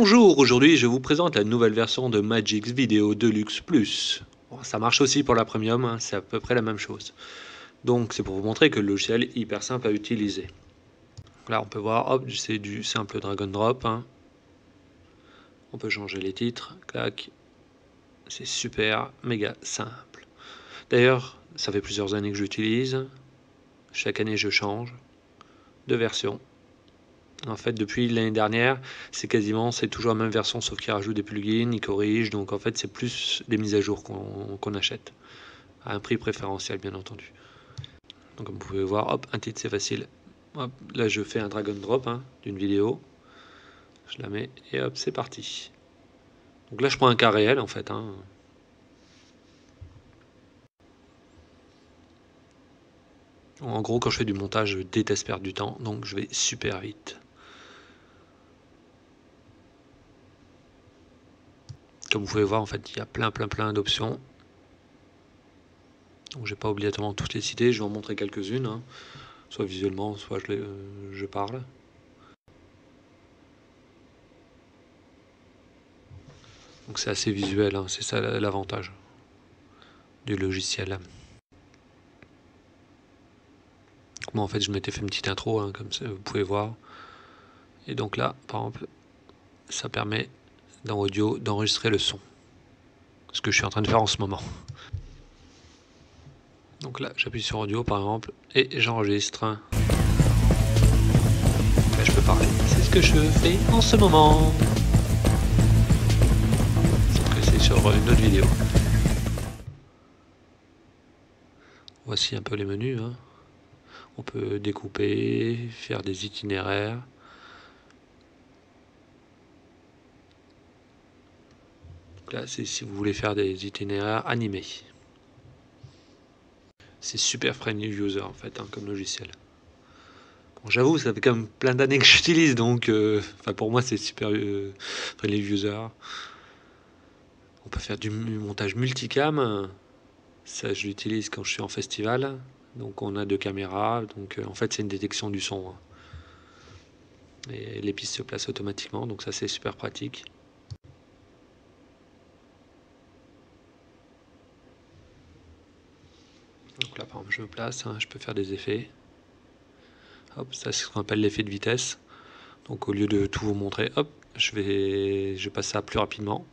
Bonjour, aujourd'hui je vous présente la nouvelle version de Magix Video Deluxe Plus. Bon, ça marche aussi pour la Premium, hein, c'est à peu près la même chose. Donc c'est pour vous montrer que le logiciel est hyper simple à utiliser. Là on peut voir, hop, c'est du simple drag and drop. Hein. On peut changer les titres, clac. C'est super, méga simple. D'ailleurs, ça fait plusieurs années que j'utilise. Chaque année je change de version. En fait, depuis l'année dernière, c'est toujours la même version, sauf qu'il rajoute des plugins, il corrige. Donc en fait, c'est plus des mises à jour qu'on achète. À un prix préférentiel, bien entendu. Donc comme vous pouvez voir, hop, un titre, c'est facile. Hop, là, je fais un drag and drop d'une vidéo. Je la mets et hop, c'est parti. Donc là, je prends un cas réel, en fait. En gros, quand je fais du montage, je déteste perdre du temps, donc je vais super vite. Comme vous pouvez voir, en fait, il y a plein d'options. Donc je n'ai pas obligatoirement toutes les citer, je vais en montrer quelques-unes, hein. Soit visuellement, soit je parle. Donc c'est assez visuel, hein, c'est ça l'avantage du logiciel. Donc moi en fait je m'étais fait une petite intro, hein, comme ça, vous pouvez voir. Et donc là, par exemple, ça permet dans audio d'enregistrer le son. Ce que je suis en train de faire en ce moment. Donc là, j'appuie sur audio par exemple, et j'enregistre. Là, je peux parler. C'est ce que je fais en ce moment. Sauf que c'est sur une autre vidéo. Voici un peu les menus. Hein. On peut découper, faire des itinéraires. Donc là, c'est si vous voulez faire des itinéraires animés. C'est super friendly user en fait, hein, comme logiciel. Bon, j'avoue, ça fait quand même plein d'années que j'utilise, donc pour moi c'est super friendly user. On peut faire du montage multicam. Ça, je l'utilise quand je suis en festival. Donc on a deux caméras. Donc en fait, c'est une détection du son. Et les pistes se placent automatiquement. Donc ça, c'est super pratique. Donc là, par exemple, je me place. Je peux faire des effets. Hop, ça, c'est ce qu'on appelle l'effet de vitesse. Donc au lieu de tout vous montrer, hop, je passe ça plus rapidement.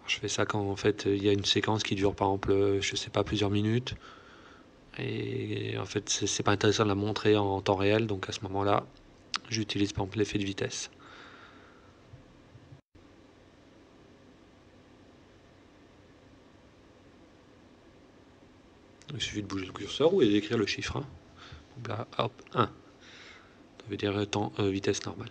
Je fais ça quand en fait il y a une séquence qui dure par exemple, je sais pas, plusieurs minutes. Et en fait, c'est pas intéressant de la montrer en temps réel. Donc à ce moment-là, j'utilise par exemple l'effet de vitesse. Il suffit de bouger le curseur ou d'écrire le chiffre. Là, hop, 1. Ça veut dire vitesse normale.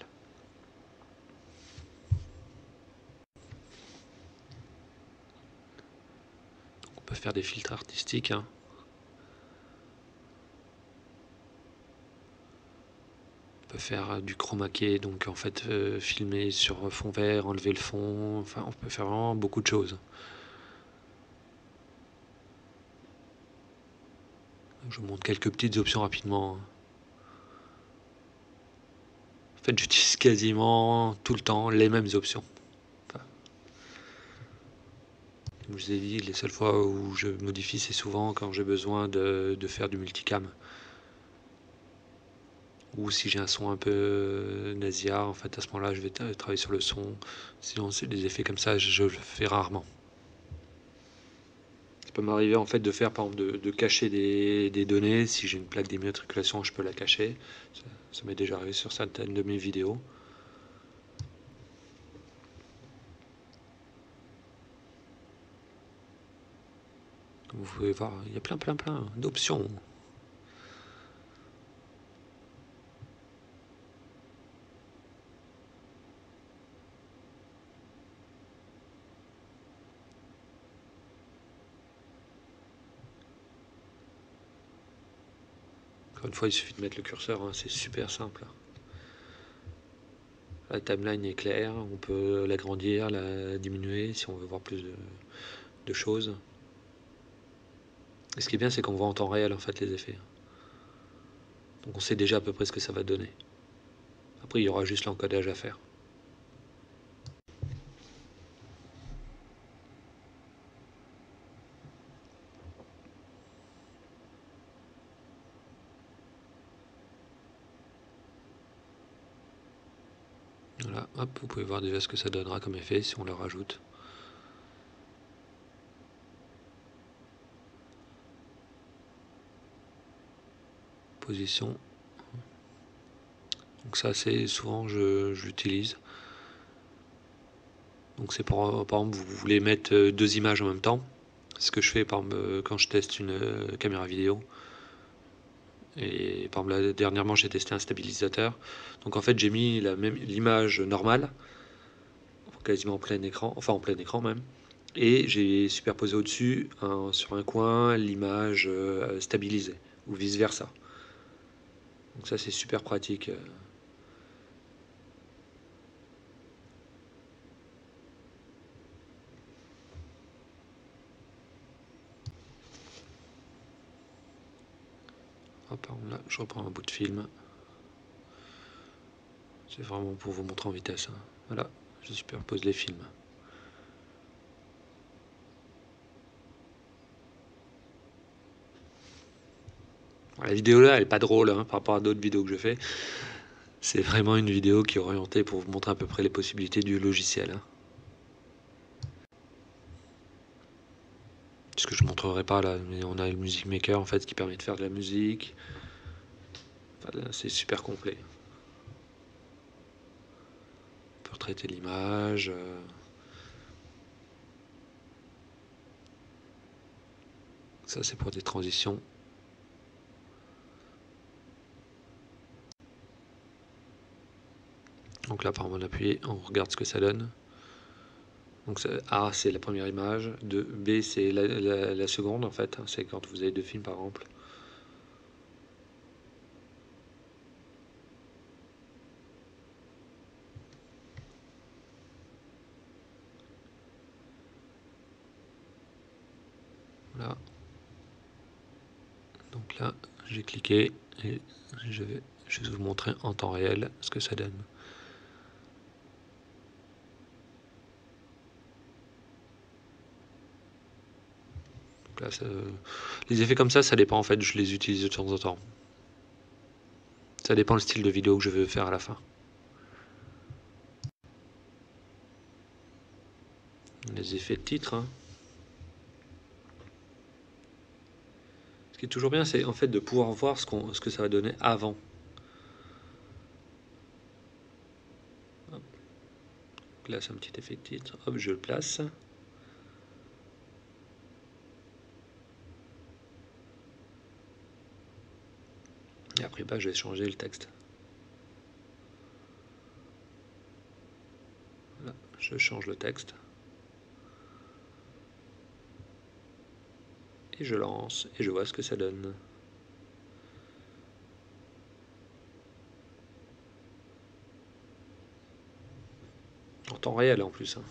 On peut faire des filtres artistiques. On peut faire du chroma key, donc en fait filmer sur fond vert, enlever le fond. Enfin, on peut faire vraiment beaucoup de choses. Je vous montre quelques petites options rapidement. En fait, j'utilise quasiment tout le temps les mêmes options. Comme je vous ai dit, les seules fois où je modifie, c'est souvent quand j'ai besoin de faire du multicam. Ou si j'ai un son un peu nasillard, en fait, à ce moment-là, je vais travailler sur le son. Sinon, c'est des effets comme ça, je le fais rarement. Ça peut m'arriver en fait de faire, par exemple, de cacher des données. Si j'ai une plaque d'immatriculation, je peux la cacher. Ça m'est déjà arrivé sur certaines de mes vidéos. Comme vous pouvez voir, il y a plein d'options. Encore une fois, il suffit de mettre le curseur, c'est super simple. La timeline est claire, on peut l'agrandir, la diminuer si on veut voir plus de choses. Et ce qui est bien, c'est qu'on voit en temps réel en fait les effets. Donc on sait déjà à peu près ce que ça va donner. Après, il y aura juste l'encodage à faire. Voilà, hop, vous pouvez voir déjà ce que ça donnera comme effet si on le rajoute. Position. Donc ça, c'est souvent je l'utilise. Donc c'est par exemple, vous voulez mettre deux images en même temps. Ce que je fais par exemple, quand je teste une caméra vidéo. Et par exemple, là, dernièrement, j'ai testé un stabilisateur. Donc en fait, j'ai mis l'image normale, quasiment en plein écran, enfin en plein écran même. Et j'ai superposé au-dessus, sur un coin, l'image stabilisée, ou vice-versa. Donc ça, c'est super pratique. Hop, par exemple, là, je reprends un bout de film. C'est vraiment pour vous montrer en vitesse, hein. Voilà, je superpose les films. La vidéo là, elle est pas drôle hein, par rapport à d'autres vidéos que je fais. C'est vraiment une vidéo qui est orientée pour vous montrer à peu près les possibilités du logiciel, hein. Ce que je ne montrerai pas là, mais on a le Music Maker en fait qui permet de faire de la musique. Enfin, c'est super complet. On peut retraiter l'image. Ça c'est pour des transitions. Donc là par exemple on appuie, on regarde ce que ça donne. Donc A c'est la première image, B c'est la seconde en fait, c'est quand vous avez deux films par exemple. Voilà. Donc là j'ai cliqué et je vais juste vous montrer en temps réel ce que ça donne. Donc là, les effets comme ça dépend en fait, je les utilise de temps en temps. Ça dépend le style de vidéo que je veux faire à la fin. Les effets de titre, hein. Ce qui est toujours bien, c'est en fait de pouvoir voir ce que ça va donner avant. Hop. Là, c'est un petit effet de titre. Hop, je le place. Et après, bah, je vais changer le texte. Voilà, je change le texte. Et je lance. Et je vois ce que ça donne. En temps réel en plus, hein.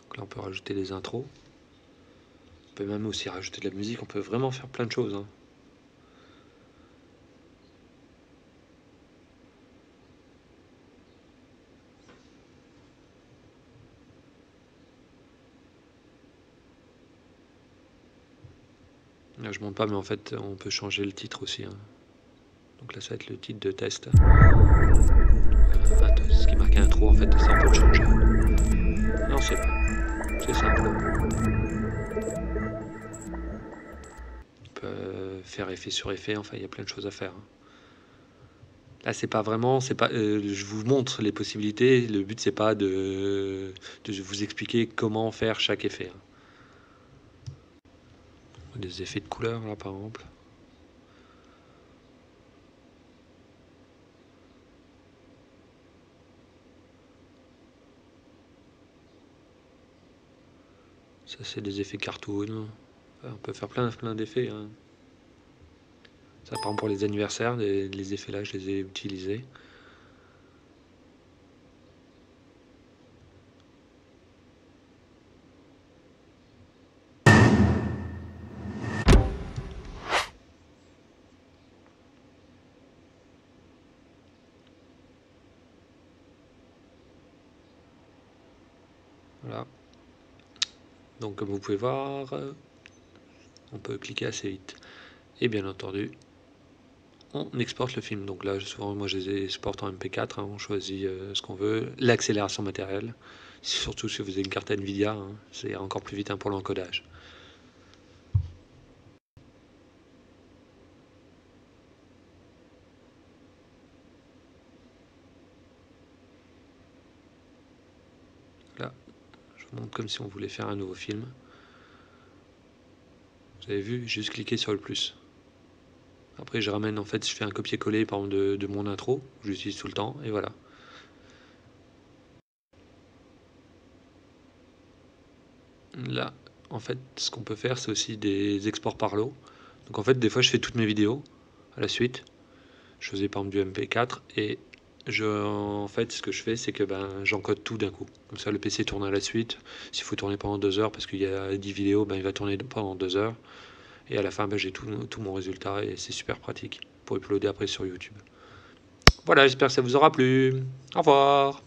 Donc là, on peut rajouter des intros. On peut même aussi rajouter de la musique. On peut vraiment faire plein de choses, hein. Là, je monte pas, mais en fait, on peut changer le titre aussi, hein. Donc là, ça va être le titre de test. Ce qui marque intro, en fait, ça, on peut le changer. Non, c'est simple. On peut faire effet sur effet, enfin, il y a plein de choses à faire, hein. Là, c'est pas vraiment, je vous montre les possibilités. Le but, c'est pas de vous expliquer comment faire chaque effet, hein. Des effets de couleur, là, par exemple. Ça, c'est des effets cartoon. Enfin, on peut faire plein d'effets, hein. Ça, par exemple, pour les anniversaires, les effets là, je les ai utilisés. Voilà. Donc, comme vous pouvez voir, on peut cliquer assez vite. Et bien entendu, on exporte le film. Donc là, souvent, moi, je les exporte en MP4. On choisit ce qu'on veut. L'accélération matérielle, surtout si vous avez une carte Nvidia, c'est encore plus vite pour l'encodage. Là, je vous montre comme si on voulait faire un nouveau film. Vous avez vu, juste cliquer sur le plus. Après, je ramène, en fait, je fais un copier-coller, par exemple, de mon intro, que j'utilise tout le temps, et voilà. Là, en fait, ce qu'on peut faire, c'est aussi des exports par lot. Donc, en fait, des fois, je fais toutes mes vidéos à la suite. Je faisais, par exemple, du MP4, et en fait, ce que je fais, c'est que j'encode tout d'un coup. Comme ça, le PC tourne à la suite. S'il faut tourner pendant 2 heures, parce qu'il y a 10 vidéos, il va tourner pendant 2 heures. Et à la fin, j'ai tout mon résultat, et c'est super pratique pour uploader après sur YouTube. Voilà, j'espère que ça vous aura plu. Au revoir.